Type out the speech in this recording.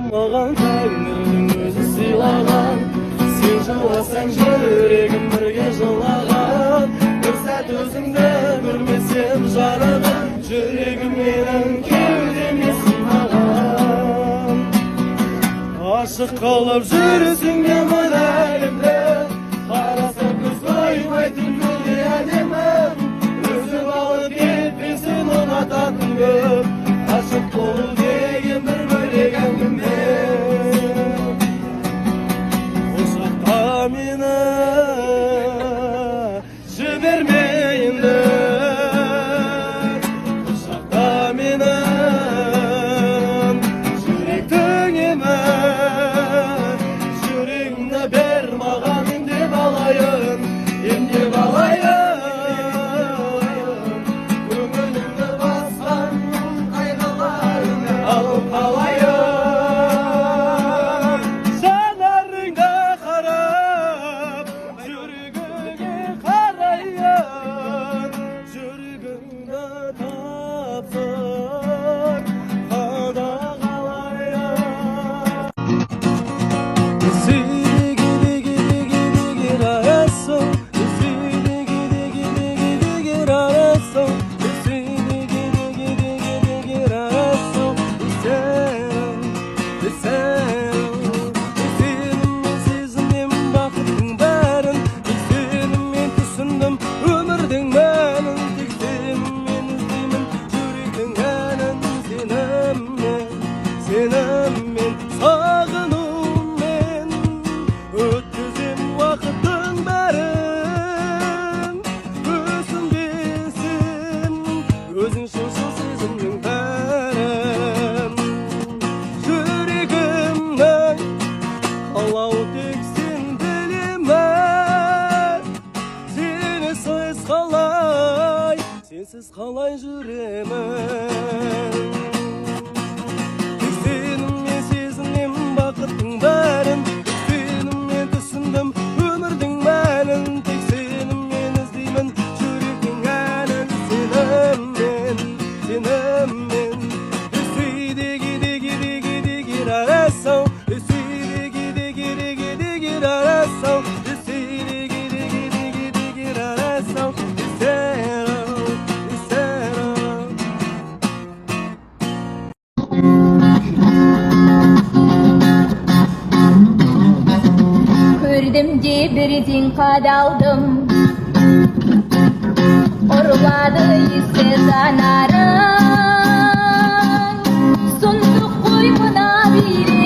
Mağan tәңірдің өзі сыйлаған, сен жыласаң жүрегім бірге жылаған. Бір сәт өзіңді көрмесем жарығым, жүрегім менің кеудеме сыймаған. Ашық қалып жүресің мен ойда әлемді, қарасам көз қоймайтын күлде әдемі. Өзі алып кетпесін ұнататын көп, ашық болу деген бір бөлек әңгіме. Ұзақта мені жіберме енді, ұзақта мені жүректің емін, жүрегімді бер маған емдеп алайын, емдеп алайын. Көңілімді басқан қайғыларымды алып қалайын. Жанарыңда қарап, жүрегіңе қарайын, жүрегіңді тапсыр қадағалайын. Сеніммен, сағынумен өткізем уақыттың бәрін. Өсінбесін өзің шыншыл сезімнің бәрін. Жүрегімнің қалауы тек сен білемін. Сенсіз қалай жүремін. Бақыттың бәрін сеніммен түсіндім, өмірдің мәнін тек сеніммен іздеймін, жүректің әнін сеніммен, сеніммен. Өсейді кедегер арасау, өсейді кедегер арасау, өсейді кедегер арасау, Көрдім де бірден қадалдым, ұрлады есі жанарың, сұмдық қой мына бейрек.